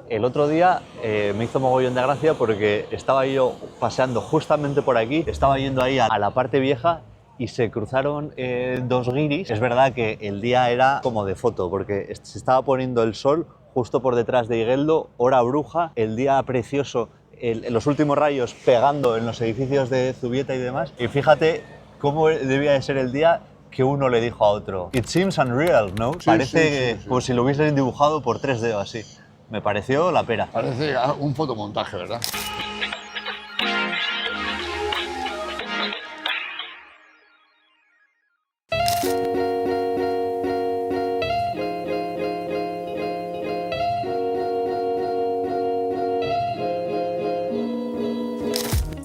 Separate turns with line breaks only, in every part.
El otro día me hizo mogollón de gracia porque estaba yo paseando justamente por aquí, estaba yendo ahí a la parte vieja y se cruzaron dos guiris. Es verdad que el día era como de foto porque se estaba poniendo el sol justo por detrás de Igueldo, hora bruja, el día precioso, los últimos rayos pegando en los edificios de Zubieta y demás. Y fíjate cómo debía de ser el día que uno le dijo a otro: It seems unreal, ¿no?
Sí,
Parece
sí.
como si lo hubiesen dibujado por 3D o así. Me pareció la pera.
Parece un fotomontaje, ¿verdad?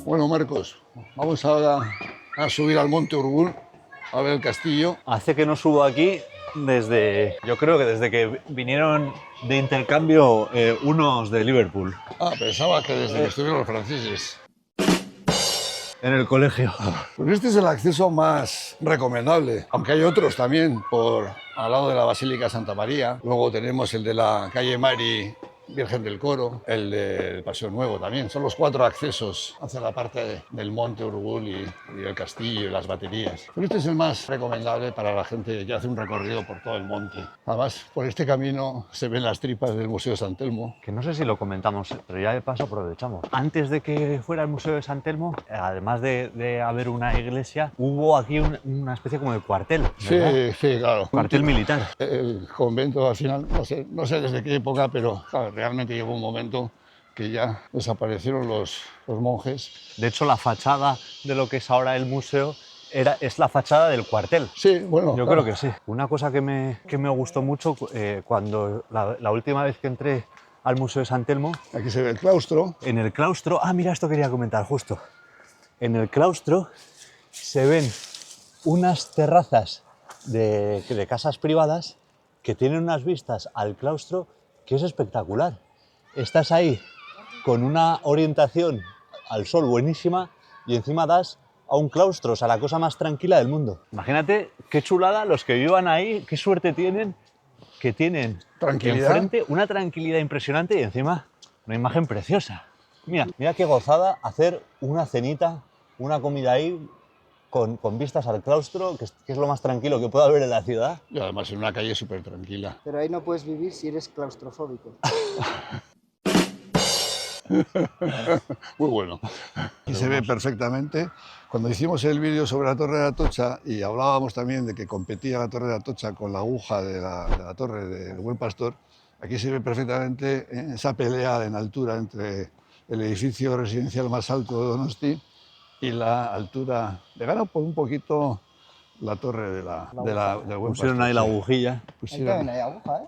Bueno, Marcos, vamos ahora a subir al Monte Urgún, a ver el castillo.
Hace que no subo aquí yo creo que desde que vinieron de intercambio unos de Liverpool.
Ah, pensaba que desde que estuvieron los franceses.
En el colegio.
Pues este es el acceso más recomendable, aunque hay otros también al lado de la Basílica de Santa María. Luego tenemos el de la calle Mari, Virgen del Coro, el del Paseo Nuevo también. Son los 4 accesos hacia la parte del Monte Urgún y el castillo y las baterías. Pero este es el más recomendable para la gente que hace un recorrido por todo el monte. Además, por este camino se ven las tripas del Museo de San Telmo.
Que no sé si lo comentamos, pero ya de paso aprovechamos. Antes de que fuera el Museo de San Telmo, además de haber una iglesia, hubo aquí una especie como de cuartel, ¿verdad?
Sí, claro.
Cuartel militar.
El convento al final, no sé desde qué época, pero claro, realmente llegó un momento que ya desaparecieron los monjes.
De hecho, la fachada de lo que es ahora el museo es la fachada del cuartel.
Sí, bueno.
Yo
claro.
creo que sí. Una cosa que me gustó mucho cuando la última vez que entré al Museo de San Telmo.
Aquí se ve el claustro.
En el claustro, mira, esto quería comentar justo. En el claustro se ven unas terrazas de casas privadas que tienen unas vistas al claustro que es espectacular. Estás ahí con una orientación al sol buenísima y encima das a un claustro, o sea, la cosa más tranquila del mundo. Imagínate qué chulada los que vivan ahí, qué suerte tienen, que tienen enfrente una tranquilidad impresionante y encima una imagen preciosa. Mira qué gozada hacer una cenita, una comida ahí con vistas al claustro, que es lo más tranquilo que puede haber en la ciudad.
Y además en una calle súper tranquila.
Pero ahí no puedes vivir si eres claustrofóbico.
Muy bueno. Aquí se ve perfectamente. Cuando hicimos el vídeo sobre la Torre de Atocha y hablábamos también de que competía la Torre de Atocha con la aguja de la Torre del Buen Pastor, aquí se ve perfectamente esa pelea en altura entre el edificio residencial más alto de Donosti y la altura. Le gana por un poquito la torre del Buen Pastor.
Pusieron ahí la agujilla.
Ahí también hay aguja, ¿eh?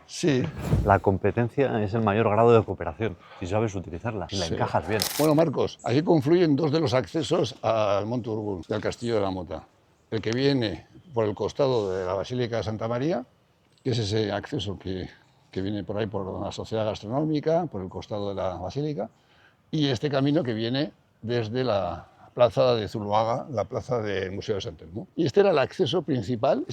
Sí.
La competencia es el mayor grado de cooperación, si sabes utilizarla, si la encajas bien.
Bueno, Marcos, aquí confluyen 2 de los accesos al Monte Urgún, del Castillo de la Mota. El que viene por el costado de la Basílica de Santa María, que es ese acceso que viene por ahí por la Sociedad Gastronómica, por el costado de la Basílica, y este camino que viene desde la plaza de Zuloaga, la plaza del Museo de San Telmo. Y este era el acceso principal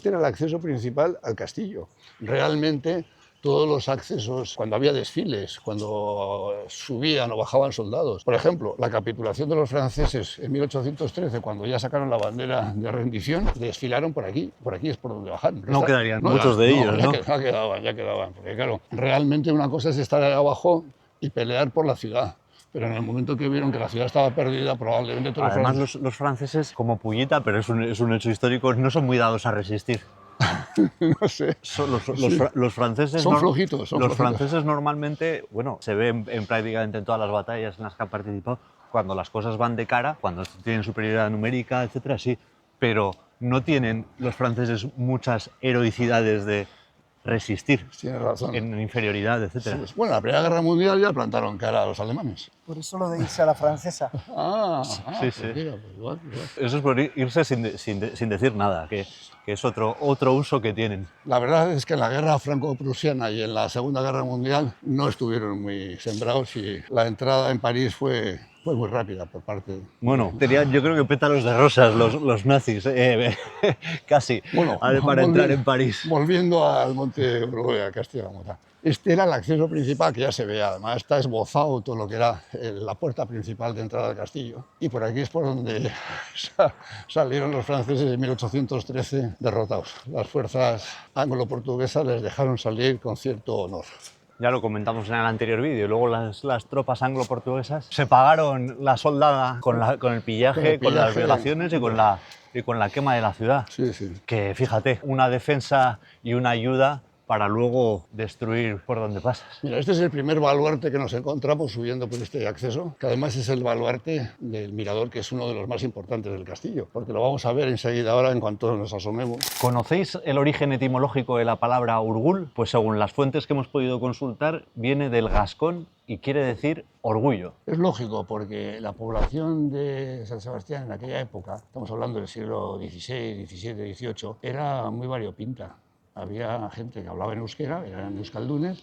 al castillo. Realmente todos los accesos, cuando había desfiles, cuando subían o bajaban soldados. Por ejemplo, la capitulación de los franceses en 1813, cuando ya sacaron la bandera de rendición, desfilaron por aquí es por donde bajaron.
No quedarían muchos de ellos, ¿no?
Ya quedaban, porque claro, realmente una cosa es estar ahí abajo y pelear por la ciudad. Pero en el momento que vieron que la ciudad estaba perdida, probablemente todos
Además, los franceses, como pullita, pero es un hecho histórico, no son muy dados a resistir.
No sé.
Los franceses
son flojitos.
Los franceses normalmente, bueno, se ve en prácticamente en todas las batallas en las que han participado, cuando las cosas van de cara, cuando tienen superioridad numérica, etcétera, sí, pero no tienen los franceses muchas heroicidades de resistir.
Tienes razón.
En inferioridad, etcétera.
Sí, bueno, la Primera Guerra Mundial ya plantaron cara a los alemanes.
Por eso lo de irse a la francesa.
Sí.
Pues mira, pues igual.
Eso es por irse sin decir nada, que es otro uso que tienen.
La verdad es que en la guerra franco-prusiana y en la Segunda Guerra Mundial no estuvieron muy sembrados y la entrada en París fue muy rápida por parte.
Bueno, tenían yo creo que pétalos de rosas los nazis, casi,
Bueno,
para entrar en París.
Volviendo al Monte Urgún, a Castillo de la Mota. Este era el acceso principal, que ya se ve, además está esbozado todo lo que era la puerta principal de entrada al castillo. Y por aquí es por donde salieron los franceses en 1813 derrotados. Las fuerzas anglo-portuguesas les dejaron salir con cierto honor.
Ya lo comentamos en el anterior vídeo. Luego las tropas anglo-portuguesas se pagaron la soldada con el pillaje, con las violaciones y con la quema de la ciudad.
Sí, sí.
Que fíjate, una defensa y una ayuda para luego destruir por donde pasas.
Mira, este es el primer baluarte que nos encontramos subiendo por este acceso, que además es el baluarte del mirador, que es uno de los más importantes del castillo, porque lo vamos a ver enseguida ahora en cuanto nos asomemos.
¿Conocéis el origen etimológico de la palabra Urgul? Pues según las fuentes que hemos podido consultar, viene del gascón y quiere decir orgullo.
Es lógico, porque la población de San Sebastián en aquella época, estamos hablando del siglo XVI, XVII, XVIII, era muy variopinta. Había gente que hablaba en euskera, eran euskaldunes,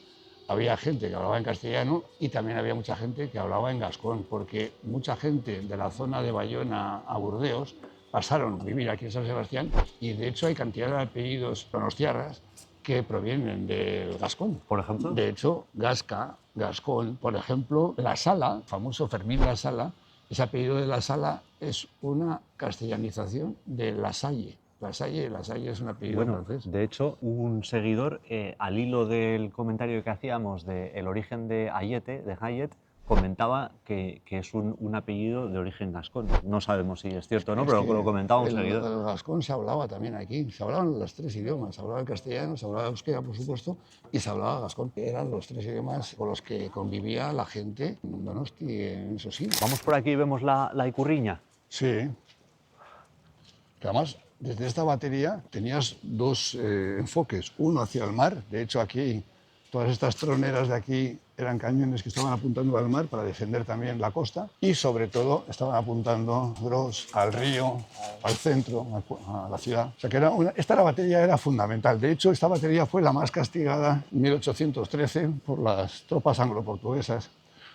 había gente que hablaba en castellano y también había mucha gente que hablaba en gascón, porque mucha gente de la zona de Bayona a Burdeos pasaron a vivir aquí en San Sebastián y de hecho hay cantidad de apellidos donostiarras que provienen del gascón.
Por ejemplo.
De hecho, Gasca, Gascón, por ejemplo, La Sala, el famoso Fermín La Sala, ese apellido de La Sala es una castellanización de La Salle. La Salle es un apellido francés.
De hecho, un seguidor, al hilo del comentario que hacíamos del origen de Ayete, de Hayet, comentaba que es un apellido de origen gascón. No sabemos si es cierto o no, pero lo comentaba un seguidor.
El gascón se hablaba también aquí, se hablaban los tres idiomas, se hablaba el castellano, se hablaba el euskera, por supuesto, y se hablaba gascón, que eran los tres idiomas con los que convivía la gente en Donosti en esos siglos.
Vamos por aquí y vemos la Icurriña.
Sí, que además desde esta batería tenías dos enfoques, uno hacia el mar, de hecho aquí todas estas troneras de aquí eran cañones que estaban apuntando al mar para defender también la costa y sobre todo estaban apuntando Gros al río, al centro, a la ciudad. O sea que esta batería era fundamental. De hecho, esta batería fue la más castigada en 1813 por las tropas anglo-portuguesas,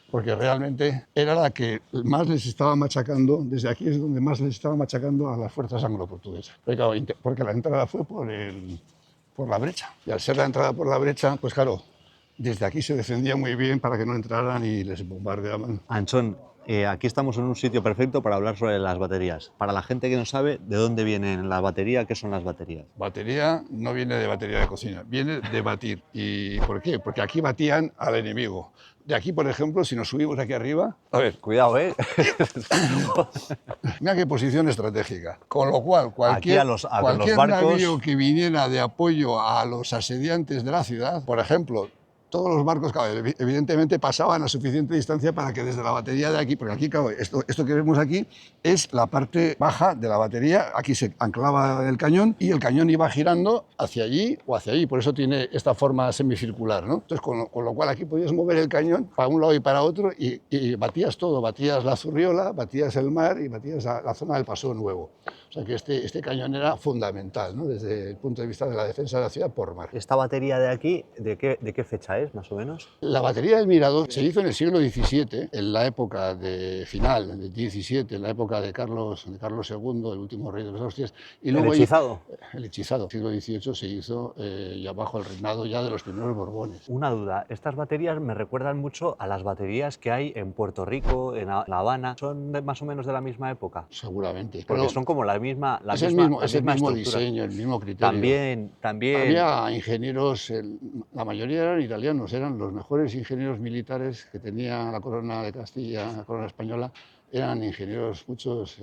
porque realmente era la que más les estaba machacando, desde aquí es donde más les estaba machacando a las fuerzas anglo-portuguesas. Porque la entrada fue por la brecha. Y al ser la entrada por la brecha, pues claro, desde aquí se defendía muy bien para que no entraran y les bombardeaban.
Anchón, aquí estamos en un sitio perfecto para hablar sobre las baterías. Para la gente que no sabe de dónde vienen las baterías, ¿qué son las baterías?
Batería no viene de batería de cocina, viene de batir. ¿Y por qué? Porque aquí batían al enemigo. De aquí, por ejemplo, si nos subimos aquí arriba, a ver,
Cuidado, ¿eh?
mira qué posición estratégica. Con lo cual, cualquier
los barcos...
navío que viniera de apoyo a los asediantes de la ciudad, por ejemplo, todos los barcos, claro, evidentemente pasaban a suficiente distancia para que desde la batería de aquí, porque aquí, claro, esto que vemos aquí es la parte baja de la batería, aquí se anclaba el cañón y el cañón iba girando hacia allí o hacia allí, por eso tiene esta forma semicircular, ¿no? Entonces, con lo cual aquí podías mover el cañón para un lado y para otro y batías todo, batías la Zurriola, batías el mar y batías la zona del Paso Nuevo. O sea que este cañón era fundamental, ¿no? Desde el punto de vista de la defensa de la ciudad por mar.
¿Esta batería de aquí, de qué fecha es, más o menos?
La batería del Mirador se hizo en el siglo XVII, en la época del XVII, en la época de Carlos II, el último rey de los Austrias. Y luego
¿El hechizado?
El hechizado. El siglo XVIII se hizo ya bajo el reinado ya de los primeros Borbones.
Una duda, estas baterías me recuerdan mucho a las baterías que hay en Puerto Rico, en La Habana. ¿Son más o menos de la misma época?
Seguramente.
Porque
pero
son como la misma
es el mismo
estructura.
diseño, el mismo criterio.
También.
Había ingenieros, la mayoría eran italianos, eran los mejores ingenieros militares que tenía la corona de Castilla, la corona española, eran ingenieros, muchos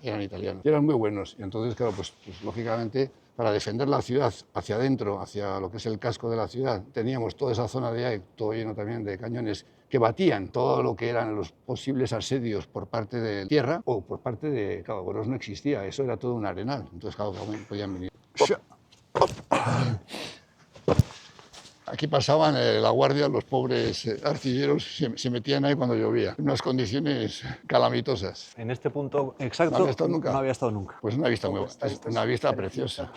eran italianos, y eran muy buenos. Y entonces, claro, pues lógicamente, para defender la ciudad hacia adentro, hacia lo que es el casco de la ciudad, teníamos toda esa zona de ahí, todo lleno también de cañones que batían todo lo que eran los posibles asedios por parte de tierra o por parte de... Claro, Gros no existía, eso era todo un arenal, entonces, claro, podían venir. Aquí pasaban la guardia, los pobres artilleros se metían ahí cuando llovía, en unas condiciones calamitosas.
En este punto exacto
¿No había estado nunca?
No había estado nunca.
Pues una vista muy buena, es una vista preciosa.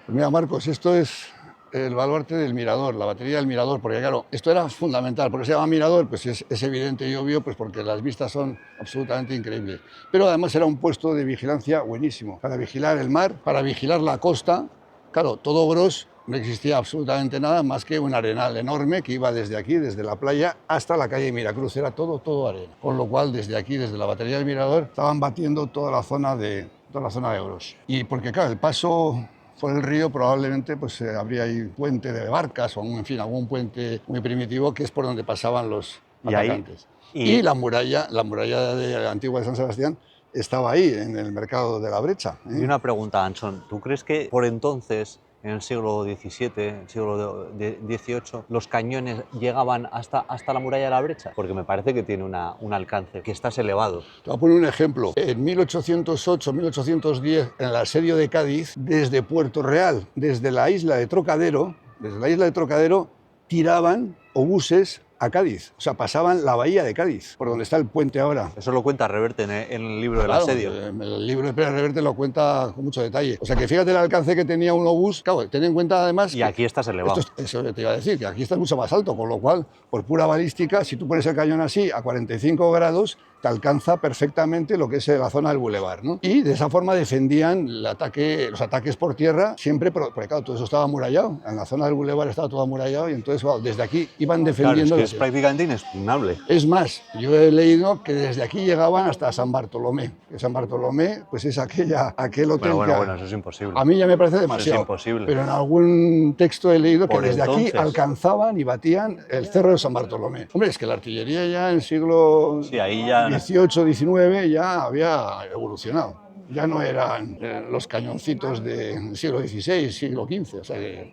Pues mira, Marcos, esto es el baluarte del Mirador, la batería del Mirador, porque claro, esto era fundamental. ¿Por qué se llama Mirador? Pues es evidente y obvio, pues porque las vistas son absolutamente increíbles. Pero además era un puesto de vigilancia buenísimo, para vigilar el mar, para vigilar la costa. Claro, todo Gros no existía absolutamente nada más que un arenal enorme que iba desde aquí, desde la playa, hasta la calle Miracruz. Era todo arena. Con lo cual, desde aquí, desde la batería del Mirador, estaban batiendo toda la zona de Gros. Y porque, claro, el paso por el río probablemente pues, habría ahí puente de barcas o, en fin, algún puente muy primitivo que es por donde pasaban los atacantes. Y la muralla de antigua de San Sebastián estaba ahí, en el mercado de la Brecha.
Y una pregunta, Anson, ¿tú crees que por entonces, en el siglo XVII, el siglo XVIII, los cañones llegaban hasta la muralla de la Brecha? Porque me parece que tiene un alcance, que estás elevado.
Te voy a poner un ejemplo. En 1808, 1810, en el asedio de Cádiz, desde Puerto Real, desde la isla de Trocadero, tiraban obuses a Cádiz, o sea, pasaban la bahía de Cádiz, por donde está el puente ahora.
Eso lo cuenta Reverte en el libro del asedio.
El libro de Pérez Reverte lo cuenta con mucho detalle. O sea, que fíjate el alcance que tenía un obús. Claro, ten en cuenta además...
Y aquí estás elevado.
Eso te iba a decir, que aquí estás mucho más alto, con lo cual, por pura balística, si tú pones el cañón así, a 45 grados, te alcanza perfectamente lo que es la zona del bulevar, ¿no? Y de esa forma defendían los ataques por tierra, siempre, porque claro, todo eso estaba amurallado. En la zona del bulevar estaba todo amurallado y entonces, claro, desde aquí iban defendiendo...
Claro, es prácticamente inexpugnable.
Es más, yo he leído que desde aquí llegaban hasta San Bartolomé. Que San Bartolomé, pues es aquel hotel.
Bueno, eso es imposible.
A mí ya me parece demasiado.
Eso es imposible.
Pero en algún texto he leído que
Por
desde
entonces,
aquí alcanzaban y batían el cerro de San Bartolomé. Hombre, es que la artillería ya en el siglo XVIII, XIX ya había evolucionado. Ya no eran los cañoncitos del siglo XVI, siglo XV. O sea que